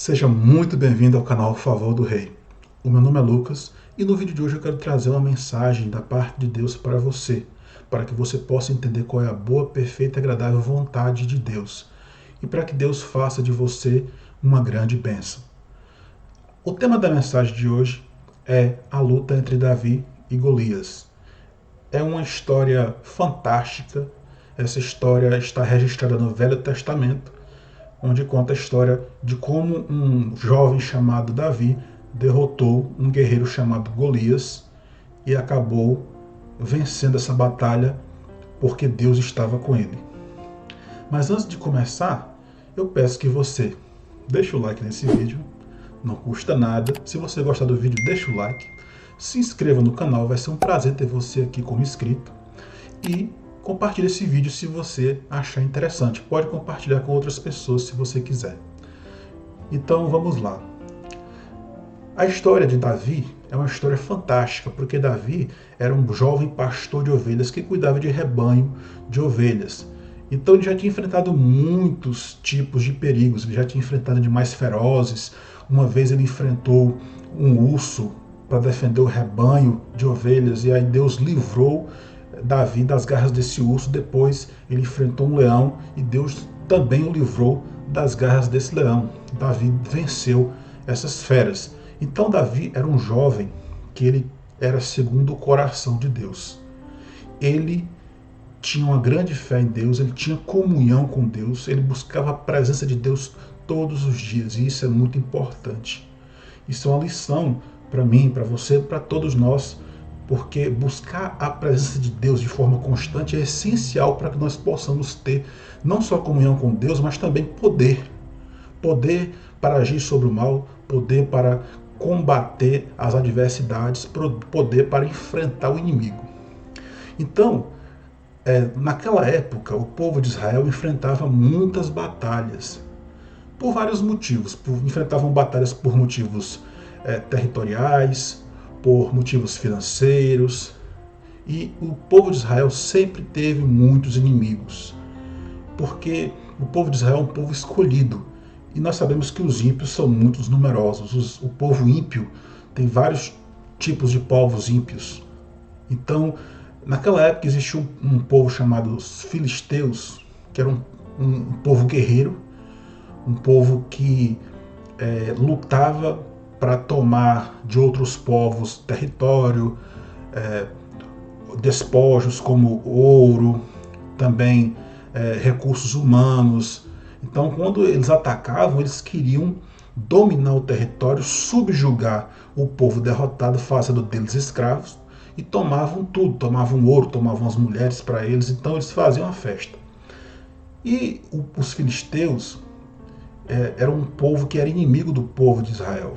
Seja muito bem-vindo ao canal Favor do Rei. O meu nome é Lucas e no vídeo de hoje eu quero trazer uma mensagem da parte de Deus para você, para que você possa entender qual é a boa, perfeita e agradável vontade de Deus e para que Deus faça de você uma grande bênção. O tema da mensagem de hoje é a luta entre Davi e Golias. É uma história fantástica. Essa história está registrada no Velho Testamento, onde conta a história de como um jovem chamado Davi derrotou um guerreiro chamado Golias e acabou vencendo essa batalha porque Deus estava com ele. Mas antes de começar, eu peço que você deixe o like nesse vídeo, não custa nada. Se você gostar do vídeo, deixa o like, se inscreva no canal, vai ser um prazer ter você aqui como inscrito e compartilhe esse vídeo se você achar interessante. Pode compartilhar com outras pessoas se você quiser. Então vamos lá. A história de Davi é uma história fantástica, porque Davi era um jovem pastor de ovelhas que cuidava de rebanho de ovelhas. Então ele já tinha enfrentado muitos tipos de perigos, ele já tinha enfrentado animais ferozes. Uma vez ele enfrentou um urso para defender o rebanho de ovelhas, e aí Deus livrou Davi das garras desse urso. Depois ele enfrentou um leão e Deus também o livrou das garras desse leão. Davi venceu essas feras. Então Davi era um jovem que ele era segundo o coração de Deus. Ele tinha uma grande fé em Deus, ele tinha comunhão com Deus, ele buscava a presença de Deus todos os dias, e isso é muito importante. Isso é uma lição para mim, para você, para todos nós, porque buscar a presença de Deus de forma constante é essencial para que nós possamos ter não só comunhão com Deus, mas também poder. Poder para agir sobre o mal, poder para combater as adversidades, poder para enfrentar o inimigo. Então, naquela época, o povo de Israel enfrentava muitas batalhas, por vários motivos. Enfrentavam batalhas por motivos territoriais, por motivos financeiros, e o povo de Israel sempre teve muitos inimigos, porque o povo de Israel é um povo escolhido, e nós sabemos que os ímpios são muito numerosos. O povo ímpio tem vários tipos de povos ímpios. Então, naquela época existia um povo chamado os filisteus, que era um povo guerreiro, um povo que lutava para tomar de outros povos território, despojos como ouro, também recursos humanos. Então, quando eles atacavam, eles queriam dominar o território, subjugar o povo derrotado, fazendo deles escravos, e tomavam tudo, tomavam ouro, tomavam as mulheres para eles. Então eles faziam a festa. E os filisteus eram um povo que era inimigo do povo de Israel.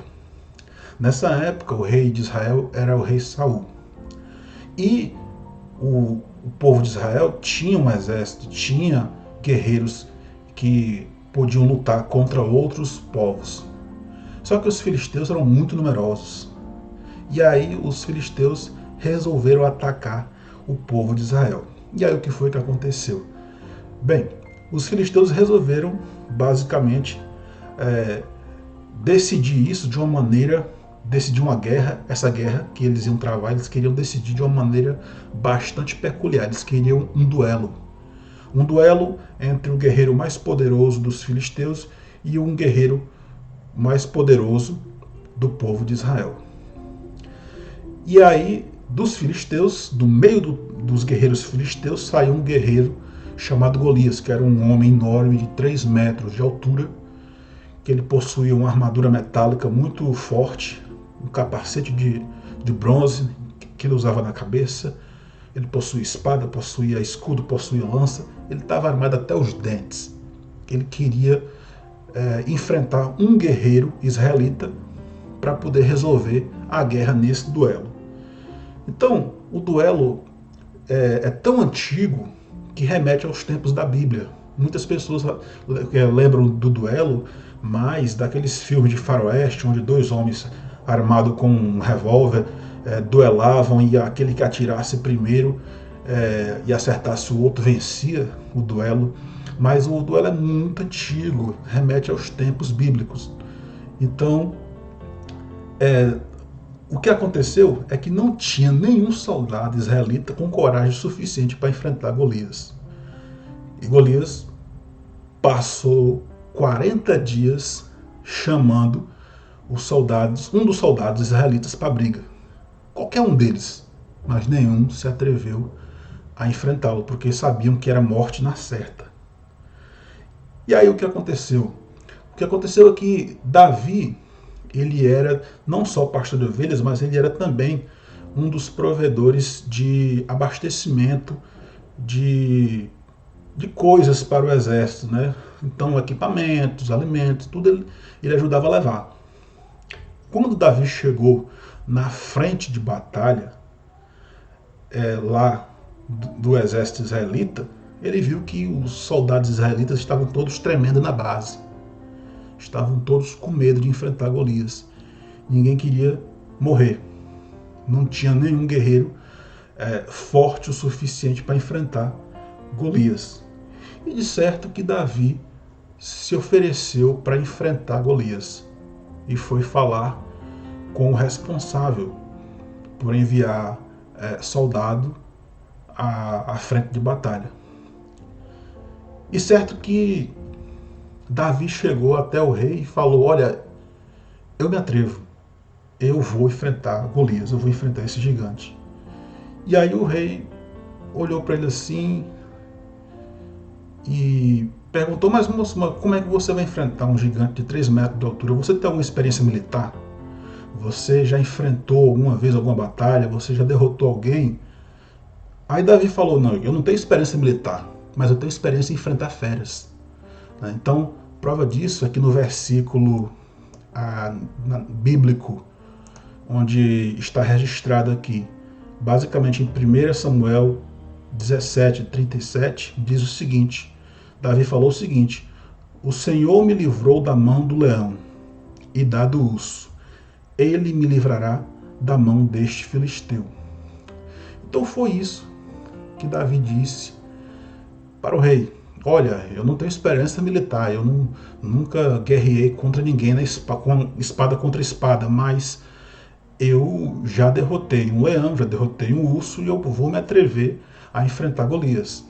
Nessa época, o rei de Israel era o rei Saul. E o povo de Israel tinha um exército, tinha guerreiros que podiam lutar contra outros povos. Só que os filisteus eram muito numerosos. E aí os filisteus resolveram atacar o povo de Israel. E aí o que foi que aconteceu? Bem, os filisteus resolveram basicamente decidir isso de uma maneira, decidir uma guerra, essa guerra que eles iam travar, eles queriam decidir de uma maneira bastante peculiar. Eles queriam um duelo. Um duelo entre o guerreiro mais poderoso dos filisteus e um guerreiro mais poderoso do povo de Israel. E aí, dos filisteus, do meio dos guerreiros filisteus, saiu um guerreiro chamado Golias, que era um homem enorme de 3 metros de altura, que ele possuía uma armadura metálica muito forte, um capacete de bronze que ele usava na cabeça. Ele possuía espada, possuía escudo, possuía lança. Ele estava armado até os dentes. Ele queria enfrentar um guerreiro israelita para poder resolver a guerra nesse duelo. Então, o duelo é tão antigo que remete aos tempos da Bíblia. Muitas pessoas lembram do duelo mais daqueles filmes de faroeste, onde 2 homens armados com um revólver duelavam, e aquele que atirasse primeiro e acertasse o outro vencia o duelo. Mas o duelo é muito antigo, remete aos tempos bíblicos. Então, o que aconteceu é que não tinha nenhum soldado israelita com coragem suficiente para enfrentar Golias. E Golias passou 40 dias chamando os soldados, um dos soldados israelitas para a briga. Qualquer um deles, mas nenhum se atreveu a enfrentá-lo, porque sabiam que era morte na certa. E aí o que aconteceu? O que aconteceu é que Davi, ele era não só pastor de ovelhas, mas ele era também um dos provedores de abastecimento de coisas para o exército, né? Então, equipamentos, alimentos, tudo ele ajudava a levar. Quando Davi chegou na frente de batalha, lá do exército israelita, ele viu que os soldados israelitas estavam todos tremendo na base. Estavam todos com medo de enfrentar Golias. Ninguém queria morrer. Não tinha nenhum guerreiro forte o suficiente para enfrentar Golias. E de certo que Davi se ofereceu para enfrentar Golias e foi falar com o responsável por enviar soldado à frente de batalha. E certo que Davi chegou até o rei e falou: olha, eu me atrevo, eu vou enfrentar Golias, eu vou enfrentar esse gigante. E aí o rei olhou para ele assim e perguntou: mas moço, como é que você vai enfrentar um gigante de 3 metros de altura? Você tem alguma experiência militar? Você já enfrentou alguma vez alguma batalha? Você já derrotou alguém? Aí Davi falou: não, eu não tenho experiência militar, mas eu tenho experiência em enfrentar feras. Então, prova disso é que no versículo bíblico, onde está registrado aqui, basicamente em 1 Samuel 17:37, diz o seguinte: Davi falou o seguinte: o Senhor me livrou da mão do leão e do urso, ele me livrará da mão deste filisteu. Então foi isso que Davi disse para o rei: olha, eu não tenho experiência militar, eu nunca guerreei contra ninguém com espada contra espada, mas eu já derrotei um leão, já derrotei um urso e eu vou me atrever a enfrentar Golias.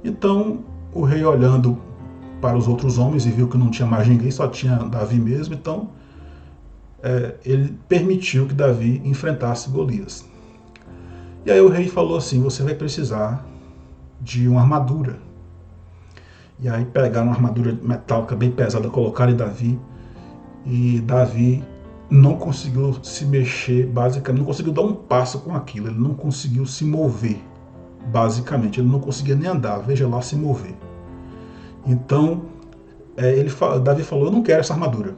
Então o rei, olhando para os outros homens e viu que não tinha mais ninguém, só tinha Davi mesmo, então ele permitiu que Davi enfrentasse Golias. E aí o rei falou assim: você vai precisar de uma armadura. E aí pegaram uma armadura metálica bem pesada, colocaram em Davi, e Davi não conseguiu se mexer, basicamente, não conseguiu dar um passo com aquilo, ele não conseguiu se mover, basicamente, ele não conseguia nem andar, veja lá, se mover. Então, Davi falou: eu não quero essa armadura,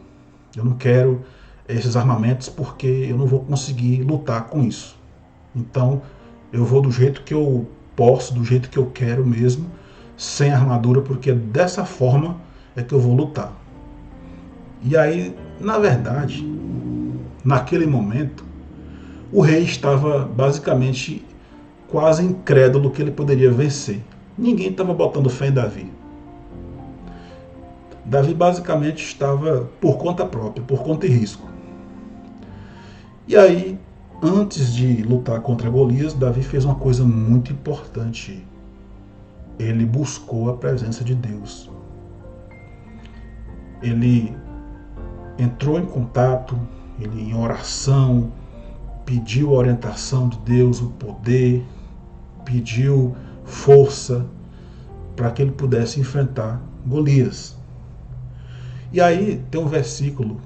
eu não quero esses armamentos porque eu não vou conseguir lutar com isso. Então, eu vou do jeito que eu posso, do jeito que eu quero mesmo, sem armadura, porque dessa forma é que eu vou lutar. E aí, na verdade, naquele momento, o rei estava basicamente quase incrédulo que ele poderia vencer. Ninguém estava botando fé em Davi. Davi basicamente estava por conta própria, por conta e risco. E aí, antes de lutar contra Golias, Davi fez uma coisa muito importante. Ele buscou a presença de Deus. Ele entrou em contato, ele em oração, pediu a orientação de Deus, o poder, pediu força para que ele pudesse enfrentar Golias. E aí tem um versículo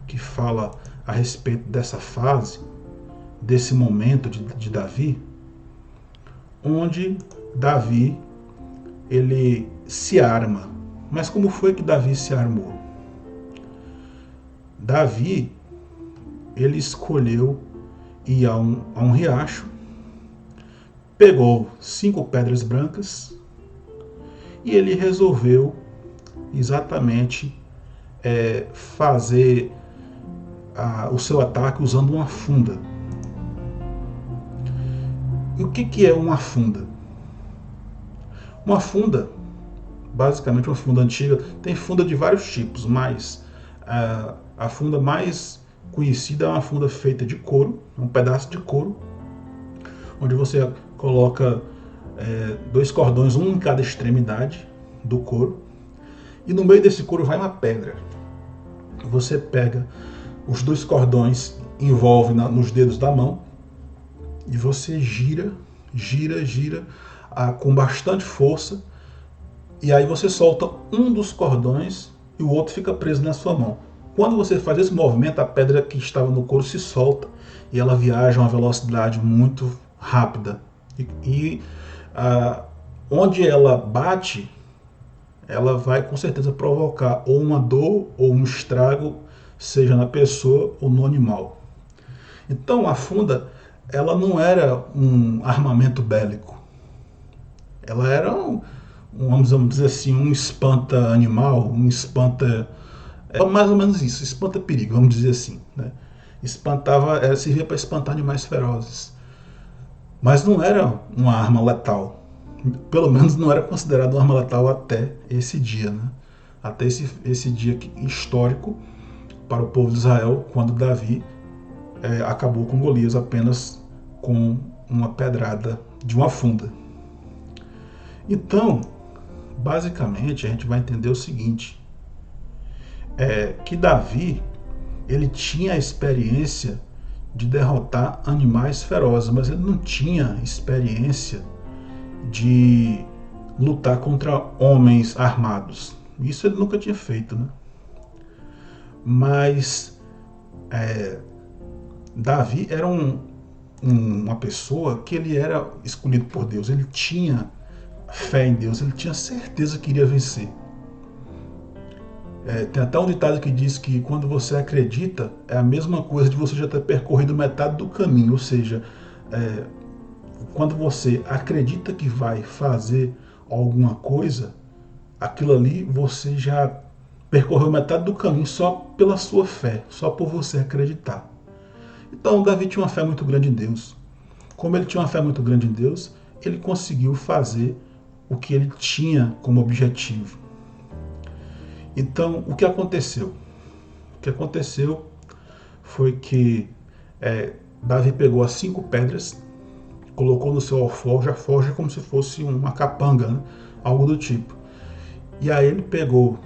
que fala a respeito dessa fase, desse momento de Davi, onde Davi ele se arma. Mas como foi que Davi se armou? Davi ele escolheu ir a um riacho, pegou 5 pedras brancas e ele resolveu exatamente fazer o seu ataque usando uma funda. E o que é uma funda? Uma funda, basicamente uma funda antiga, tem funda de vários tipos, mas A funda mais conhecida é uma funda feita de couro, um pedaço de couro, onde você coloca 2 cordões, um em cada extremidade do couro, e no meio desse couro vai uma pedra. Você pega os 2 cordões, envolve nos dedos da mão, e você gira com bastante força, e aí você solta um dos cordões e o outro fica preso na sua mão. Quando você faz esse movimento, a pedra que estava no couro se solta e ela viaja a uma velocidade muito rápida. Onde ela bate, ela vai com certeza provocar ou uma dor ou um estrago, seja na pessoa ou no animal. Então a funda, ela não era um armamento bélico. Ela era vamos dizer assim, um espanta-animal, um espanta... É mais ou menos isso, espanta-perigo, vamos dizer assim. Né? Servia para espantar animais ferozes. Mas não era uma arma letal. Pelo menos não era considerado uma arma letal até esse dia. Né? Até esse dia histórico para o povo de Israel, quando Davi acabou com Golias apenas com uma pedrada de uma funda. Então, basicamente, a gente vai entender o seguinte, que Davi, ele tinha a experiência de derrotar animais ferozes, mas ele não tinha experiência de lutar contra homens armados. Isso ele nunca tinha feito, né? Mas Davi era uma pessoa que ele era escolhido por Deus, ele tinha fé em Deus, ele tinha certeza que iria vencer. Tem até um ditado que diz que quando você acredita, é a mesma coisa de você já ter percorrido metade do caminho, ou seja, quando você acredita que vai fazer alguma coisa, aquilo ali você já percorreu metade do caminho só pela sua fé, só por você acreditar. Então Davi tinha uma fé muito grande em Deus. Como ele tinha uma fé muito grande em Deus, ele conseguiu fazer o que ele tinha como objetivo. Então, o que aconteceu? O que aconteceu foi que Davi pegou as 5 pedras, colocou no seu alforje, a forja como se fosse uma capanga, né? Algo do tipo. E aí ele pegou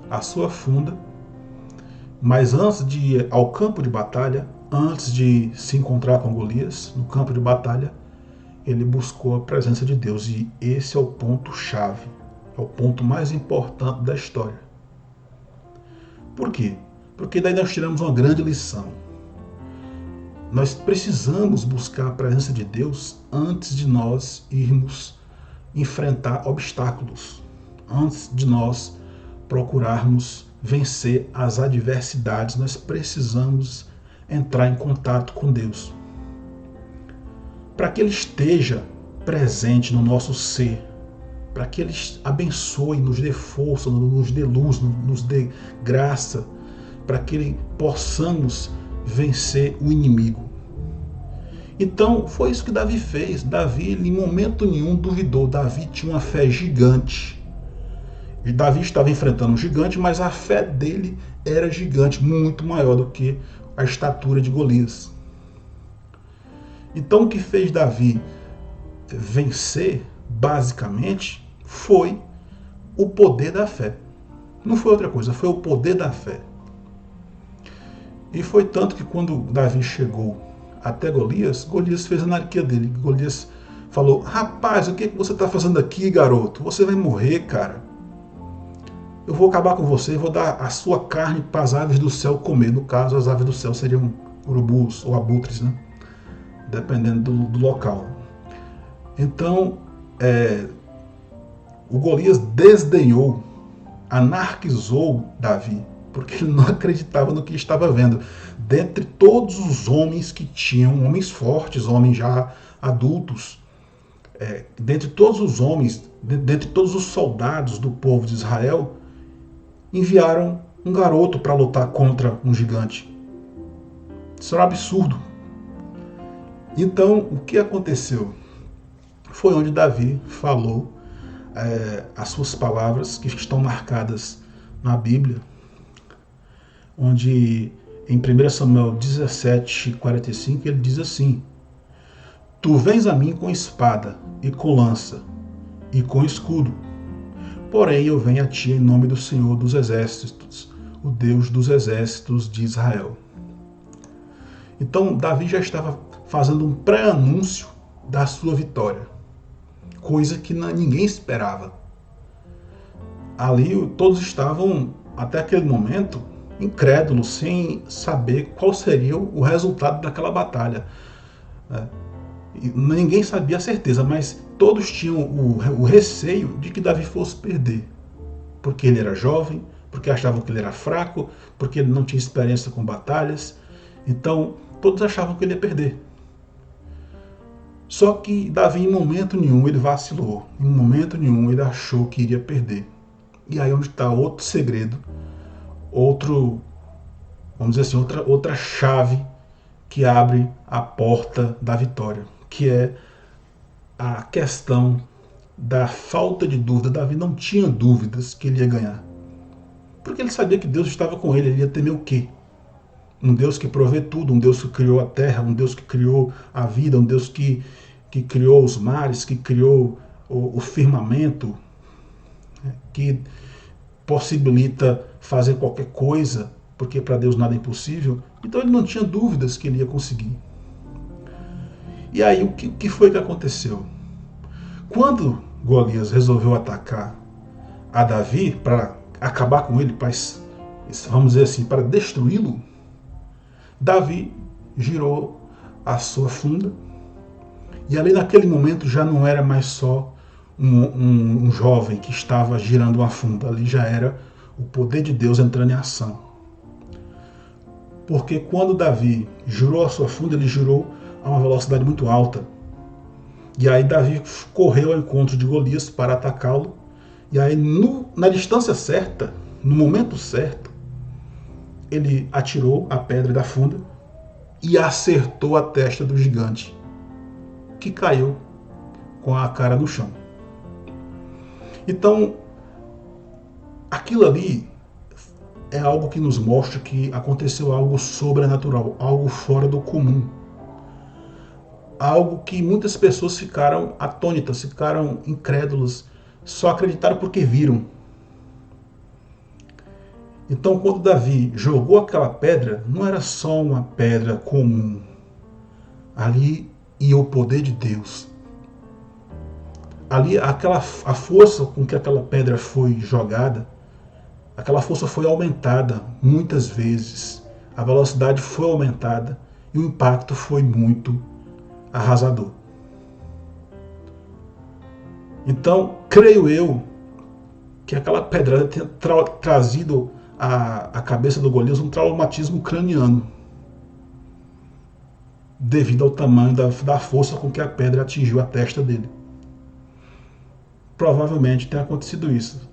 a sua funda, mas antes de ir ao campo de batalha, antes de se encontrar com Golias, no campo de batalha, ele buscou a presença de Deus. E esse é o ponto-chave, é o ponto mais importante da história. Por quê? Porque daí nós tiramos uma grande lição. Nós precisamos buscar a presença de Deus antes de nós irmos enfrentar obstáculos, antes de nós procurarmos vencer as adversidades. Nós precisamos entrar em contato com Deus, para que Ele esteja presente no nosso ser, para que Ele abençoe, nos dê força, nos dê luz, nos dê graça, para que possamos vencer o inimigo. Então foi isso que Davi fez. Davi, em momento nenhum, duvidou. Davi tinha uma fé gigante. Davi estava enfrentando um gigante, mas a fé dele era gigante, muito maior do que a estatura de Golias. Então o que fez Davi vencer, basicamente, foi o poder da fé. Não foi outra coisa, foi o poder da fé. E foi tanto que quando Davi chegou até Golias, Golias fez a anarquia dele. Golias falou: rapaz, o que você está fazendo aqui, garoto? Você vai morrer, cara. Eu vou acabar com você, vou dar a sua carne para as aves do céu comer. No caso, as aves do céu seriam urubus ou abutres, né? Dependendo do local. Então, o Golias desdenhou, anarquizou Davi, porque ele não acreditava no que estava vendo. Dentre todos os homens que tinham, homens fortes, homens já adultos, dentre todos os homens, dentre todos os soldados do povo de Israel, enviaram um garoto para lutar contra um gigante. Isso era um absurdo. Então, o que aconteceu? Foi onde Davi falou as suas palavras, que estão marcadas na Bíblia. onde em 1 Samuel 17:45 ele diz assim: Tu vens a mim com espada e com lança e com escudo, porém eu venho a ti em nome do Senhor dos Exércitos, o Deus dos Exércitos de Israel. Então Davi já estava fazendo um pré-anúncio da sua vitória, coisa que ninguém esperava. Ali todos estavam, até aquele momento, incrédulos, sem saber qual seria o resultado daquela batalha. Ninguém sabia a certeza, mas todos tinham o receio de que Davi fosse perder. Porque ele era jovem, porque achavam que ele era fraco, porque ele não tinha experiência com batalhas. Então, todos achavam que ele ia perder. Só que Davi, em momento nenhum, ele vacilou. Em momento nenhum, ele achou que iria perder. E aí onde está outro segredo, vamos dizer assim, outra chave que abre a porta da vitória, que é a questão da falta de dúvida. Davi não tinha dúvidas que ele ia ganhar, porque ele sabia que Deus estava com ele. Ele ia temer o quê? Um Deus que provê tudo, um Deus que criou a terra, um Deus que criou a vida, um Deus que criou os mares, que criou o firmamento, que possibilita fazer qualquer coisa, porque para Deus nada é impossível. Então ele não tinha dúvidas que ele ia conseguir. E aí o que foi que aconteceu? Quando Golias resolveu atacar a Davi para acabar com ele, vamos dizer assim, para destruí-lo, Davi girou a sua funda, e ali naquele momento já não era mais só um jovem que estava girando uma funda, ali já era o poder de Deus entrando em ação. Porque quando Davi girou a sua funda, ele girou a uma velocidade muito alta. E aí Davi correu ao encontro de Golias para atacá-lo. E aí na distância certa, no momento certo, ele atirou a pedra da funda e acertou a testa do gigante, que caiu com a cara no chão. Então, aquilo ali é algo que nos mostra que aconteceu algo sobrenatural, algo fora do comum. Algo que muitas pessoas ficaram atônitas, ficaram incrédulas, só acreditaram porque viram. Então, quando Davi jogou aquela pedra, não era só uma pedra comum. Ali ia o poder de Deus. Ali, a força com que aquela pedra foi jogada, aquela força foi aumentada muitas vezes. A velocidade foi aumentada e o impacto foi muito arrasador. Então, creio eu que aquela pedrada tenha trazido à cabeça do Golias um traumatismo craniano, devido ao tamanho da força com que a pedra atingiu a testa dele. Provavelmente tenha acontecido isso,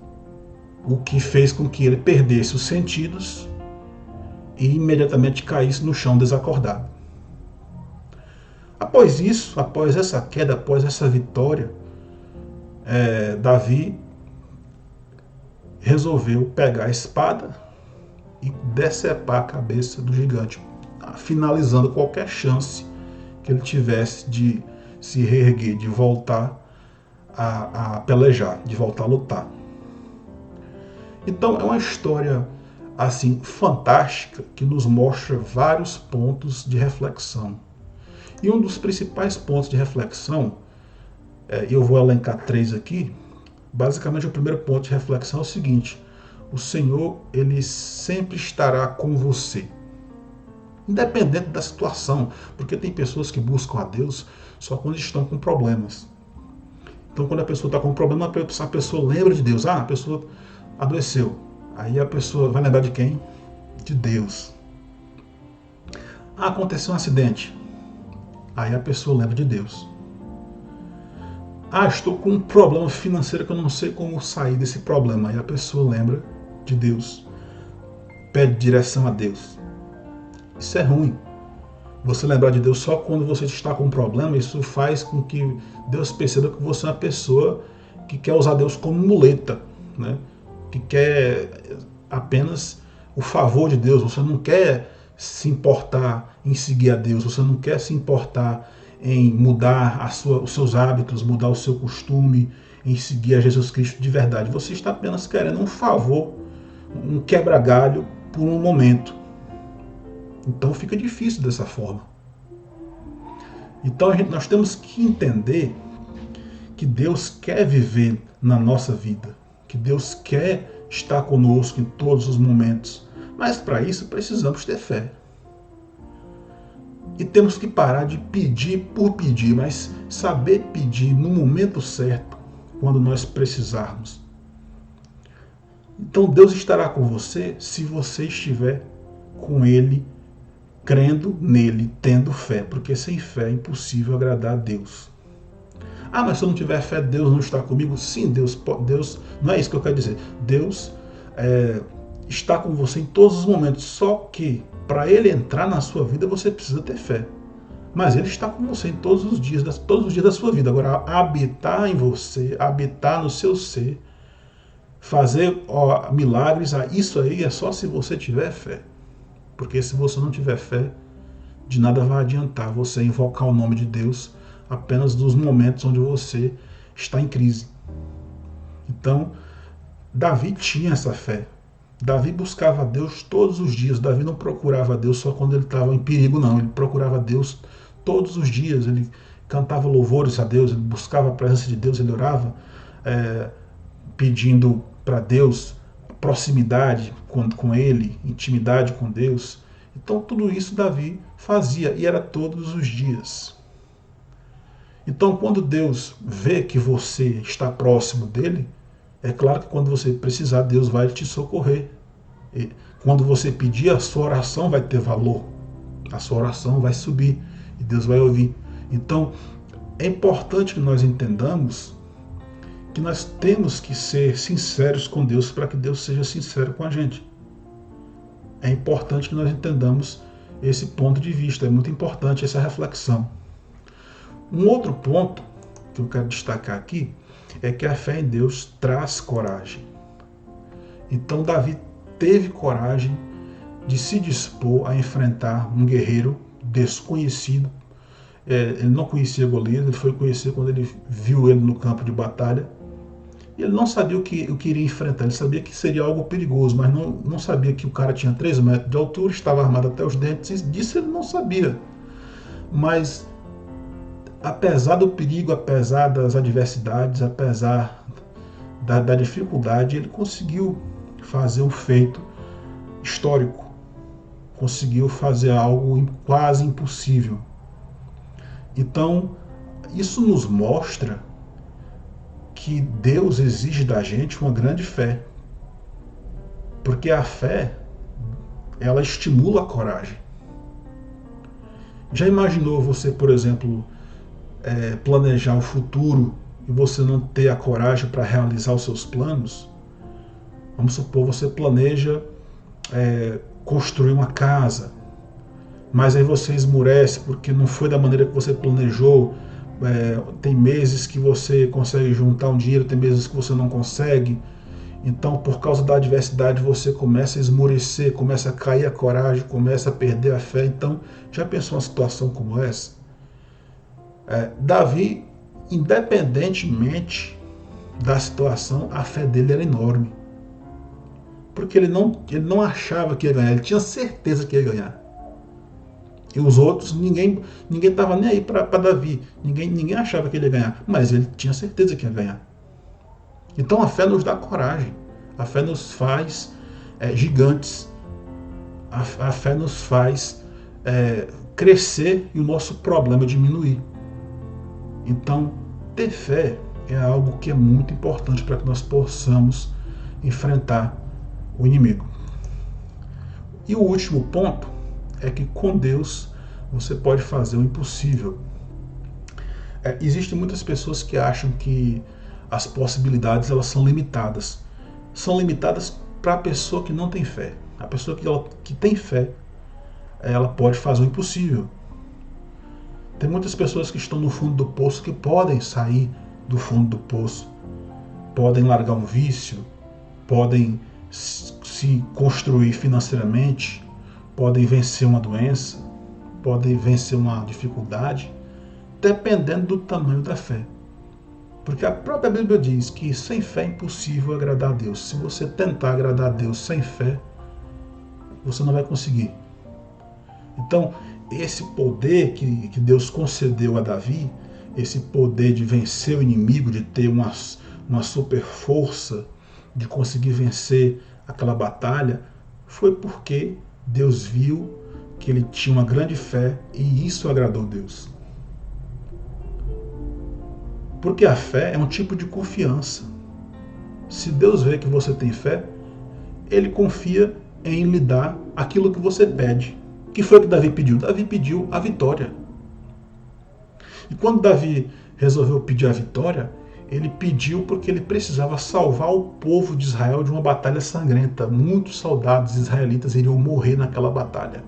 o que fez com que ele perdesse os sentidos e imediatamente caísse no chão desacordado. Após isso, após essa queda, após essa vitória, Davi resolveu pegar a espada e decepar a cabeça do gigante, finalizando qualquer chance que ele tivesse de se reerguer, de voltar a pelejar, de voltar a lutar. Então é uma história assim fantástica que nos mostra vários pontos de reflexão. E um dos principais pontos de reflexão, eu vou elencar 3 aqui. Basicamente, o primeiro ponto de reflexão é o seguinte: o Senhor, ele sempre estará com você, independente da situação, porque tem pessoas que buscam a Deus só quando estão com problemas. Então, quando a pessoa está com um problema, a pessoa lembra de Deus. A pessoa adoeceu. Aí a pessoa vai lembrar de quem? De Deus. Aconteceu um acidente. Aí a pessoa lembra de Deus. Estou com um problema financeiro que eu não sei como sair desse problema. Aí a pessoa lembra de Deus. Pede direção a Deus. Isso é ruim. Você lembrar de Deus só quando você está com um problema, isso faz com que Deus perceba que você é uma pessoa que quer usar Deus como muleta, né? Que quer apenas o favor de Deus, você não quer se importar em seguir a Deus, você não quer se importar em mudar os seus hábitos, mudar o seu costume, em seguir a Jesus Cristo de verdade. Você está apenas querendo um favor, um quebra-galho por um momento. Então fica difícil dessa forma. Então nós temos que entender que Deus quer viver na nossa vida, que Deus quer estar conosco em todos os momentos. Mas para isso precisamos ter fé. E temos que parar de pedir por pedir, mas saber pedir no momento certo, quando nós precisarmos. Então Deus estará com você se você estiver com Ele, crendo nele, tendo fé, porque sem fé é impossível agradar a Deus. Ah, mas se eu não tiver fé, Deus não está comigo? Sim, Deus, não é isso que eu quero dizer. Deus está com você em todos os momentos, só que para Ele entrar na sua vida, você precisa ter fé. Mas Ele está com você em todos os dias da sua vida. Agora, habitar em você, habitar no seu ser, fazer milagres, isso aí é só se você tiver fé. Porque se você não tiver fé, de nada vai adiantar você invocar o nome de Deus apenas nos momentos onde você está em crise. Então, Davi tinha essa fé. Davi buscava a Deus todos os dias. Davi não procurava a Deus só quando ele estava em perigo, não. Ele procurava a Deus todos os dias. Ele cantava louvores a Deus, ele buscava a presença de Deus, ele orava pedindo para Deus proximidade com Ele, intimidade com Deus. Então tudo isso Davi fazia e era todos os dias. Então quando Deus vê que você está próximo dele, é claro que quando você precisar, Deus vai te socorrer. E quando você pedir, a sua oração vai ter valor. A sua oração vai subir e Deus vai ouvir. Então, é importante que nós entendamos que nós temos que ser sinceros com Deus para que Deus seja sincero com a gente. É importante que nós entendamos esse ponto de vista. É muito importante essa reflexão. Um outro ponto que eu quero destacar aqui é que a fé em Deus traz coragem. Então Davi teve coragem de se dispor a enfrentar um guerreiro desconhecido. Ele não conhecia Golias, ele foi conhecer quando ele viu ele no campo de batalha. E ele não sabia o que iria enfrentar, ele sabia que seria algo perigoso, mas não sabia que o cara tinha 3 metros de altura, estava armado até os dentes, disso ele não sabia. Mas apesar do perigo, apesar das adversidades, apesar da dificuldade, ele conseguiu fazer um feito histórico. Conseguiu fazer algo quase impossível. Então, isso nos mostra que Deus exige da gente uma grande fé. Porque a fé, ela estimula a coragem. Já imaginou você, por exemplo, planejar o futuro e você não ter a coragem para realizar os seus planos? Vamos supor, você planeja construir uma casa, mas aí você esmurece porque não foi da maneira que você planejou. Tem meses que você consegue juntar um dinheiro, tem meses que você não consegue. Então, por causa da adversidade, você começa a esmorecer, começa a cair a coragem, começa a perder a fé. Então, já pensou uma situação como essa? Davi, independentemente da situação, a fé dele era enorme. Porque ele não achava que ia ganhar, ele tinha certeza que ia ganhar. E os outros, ninguém estava nem aí para Davi, ninguém achava que ele ia ganhar, mas ele tinha certeza que ia ganhar. Então a fé nos dá coragem, a fé nos faz gigantes, a fé nos faz crescer e o nosso problema diminuir. Então ter fé é algo que é muito importante para que nós possamos enfrentar o inimigo. E o último ponto é que com Deus você pode fazer o impossível. Existem muitas pessoas que acham que as possibilidades elas são limitadas. São limitadas para a pessoa que não tem fé. A pessoa que tem fé, ela pode fazer o impossível. Tem muitas pessoas que estão no fundo do poço que podem sair do fundo do poço. Podem largar um vício, podem se construir financeiramente, podem vencer uma doença, podem vencer uma dificuldade, dependendo do tamanho da fé. Porque a própria Bíblia diz que sem fé é impossível agradar a Deus. Se você tentar agradar a Deus sem fé, você não vai conseguir. Então, esse poder que Deus concedeu a Davi, esse poder de vencer o inimigo, de ter uma super força, de conseguir vencer aquela batalha, foi porque Deus viu que ele tinha uma grande fé e isso agradou a Deus. Porque a fé é um tipo de confiança. Se Deus vê que você tem fé, ele confia em lhe dar aquilo que você pede. O que foi o que Davi pediu? Davi pediu a vitória. E quando Davi resolveu pedir a vitória, ele pediu porque ele precisava salvar o povo de Israel de uma batalha sangrenta. Muitos soldados israelitas iriam morrer naquela batalha.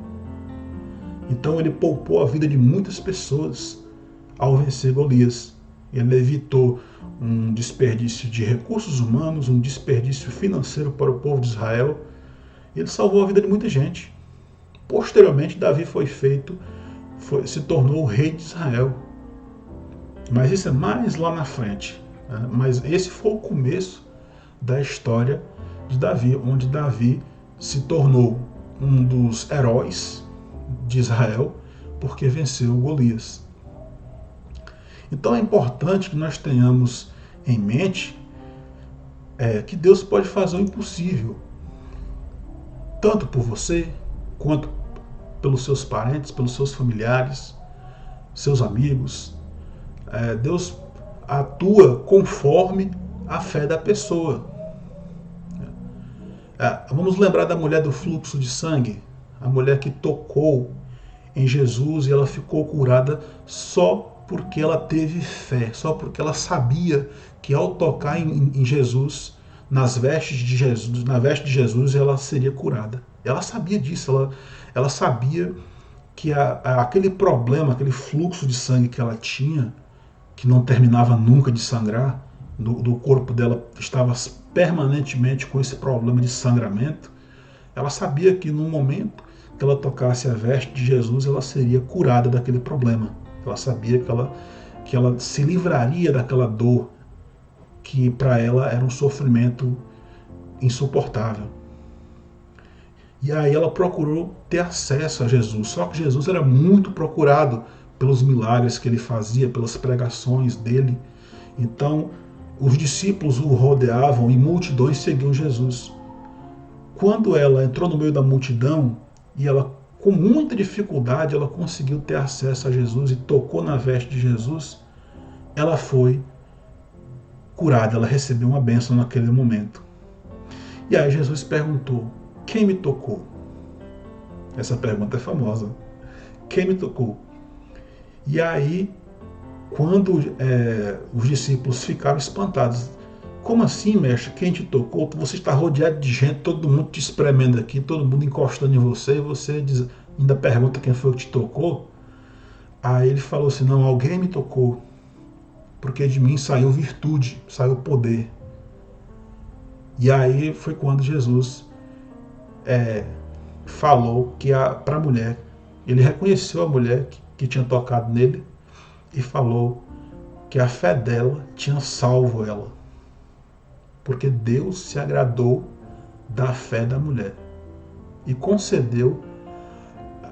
Então ele poupou a vida de muitas pessoas ao vencer Golias. Ele evitou um desperdício de recursos humanos, um desperdício financeiro para o povo de Israel. E ele salvou a vida de muita gente. Posteriormente, Davi se tornou o rei de Israel. Mas isso é mais lá na frente. Né? Mas esse foi o começo da história de Davi, onde Davi se tornou um dos heróis de Israel porque venceu Golias. Então é importante que nós tenhamos em mente que Deus pode fazer o impossível, tanto por você, quanto pelos seus parentes, pelos seus familiares, seus amigos. Deus atua conforme a fé da pessoa. Vamos lembrar da mulher do fluxo de sangue, a mulher que tocou em Jesus e ela ficou curada só porque ela teve fé, só porque ela sabia que ao tocar em Jesus, nas vestes de Jesus, na veste de Jesus, ela seria curada. Ela sabia disso, ela sabia que aquele problema, aquele fluxo de sangue que ela tinha, que não terminava nunca de sangrar, do corpo dela estava permanentemente com esse problema de sangramento, ela sabia que no momento que ela tocasse a veste de Jesus, ela seria curada daquele problema. Ela sabia que ela se livraria daquela dor que para ela era um sofrimento insuportável. E aí ela procurou ter acesso a Jesus. Só que Jesus era muito procurado pelos milagres que ele fazia, pelas pregações dele. Então, os discípulos o rodeavam e multidões seguiam Jesus. Quando ela entrou no meio da multidão e ela, com muita dificuldade, ela conseguiu ter acesso a Jesus e tocou na veste de Jesus, ela foi curada, ela recebeu uma bênção naquele momento. E aí Jesus perguntou: quem me tocou? Essa pergunta é famosa. Quem me tocou? E aí, quando os discípulos ficaram espantados: como assim, mestre? Quem te tocou? Você está rodeado de gente, todo mundo te espremendo aqui, todo mundo encostando em você, e você ainda pergunta quem foi que te tocou? Aí ele falou assim: não, alguém me tocou, porque de mim saiu virtude, saiu poder. E aí foi quando Jesus falou que para a mulher, ele reconheceu a mulher que tinha tocado nele e falou que a fé dela tinha salvo ela. Porque Deus se agradou da fé da mulher e concedeu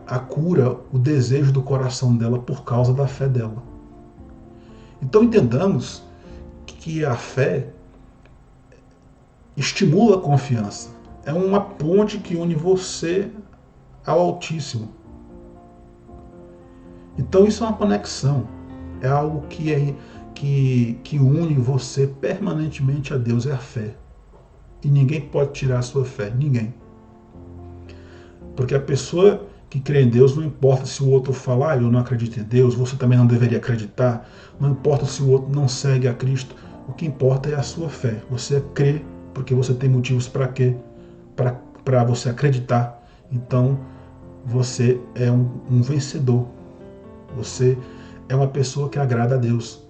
a cura, o desejo do coração dela por causa da fé dela. Então entendamos que a fé estimula a confiança. É uma ponte que une você ao Altíssimo. Então isso é uma conexão. É algo que une você permanentemente a Deus, é a fé. E ninguém pode tirar a sua fé, ninguém. Porque a pessoa que crê em Deus, não importa se o outro falar, eu não acredito em Deus, você também não deveria acreditar, não importa se o outro não segue a Cristo, o que importa é a sua fé. Você crê porque você tem motivos para quê? Para você acreditar. Então você é um vencedor. Você é uma pessoa que agrada a Deus.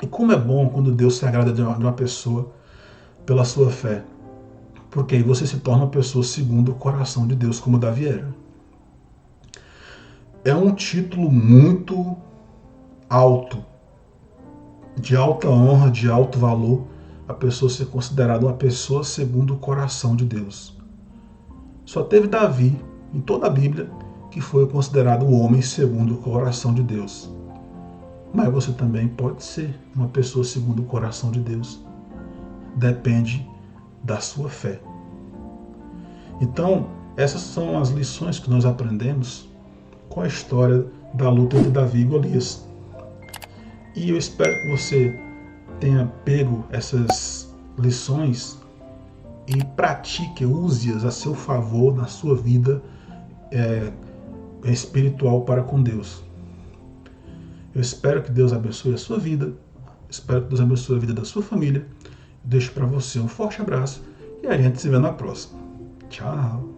E como é bom quando Deus se agrada de uma pessoa pela sua fé. Porque aí você se torna uma pessoa segundo o coração de Deus, como Davi era. É um título muito alto, de alta honra, de alto valor, a pessoa ser considerada uma pessoa segundo o coração de Deus. Só teve Davi, em toda a Bíblia, que foi considerado o homem segundo o coração de Deus. Mas você também pode ser uma pessoa segundo o coração de Deus. Depende da sua fé. Então, essas são as lições que nós aprendemos com a história da luta entre Davi e Golias. E eu espero que você tenha pego essas lições e pratique, use-as a seu favor na sua vida espiritual para com Deus. Eu espero que Deus abençoe a sua vida, espero que Deus abençoe a vida da sua família. Deixo para você um forte abraço e a gente se vê na próxima. Tchau!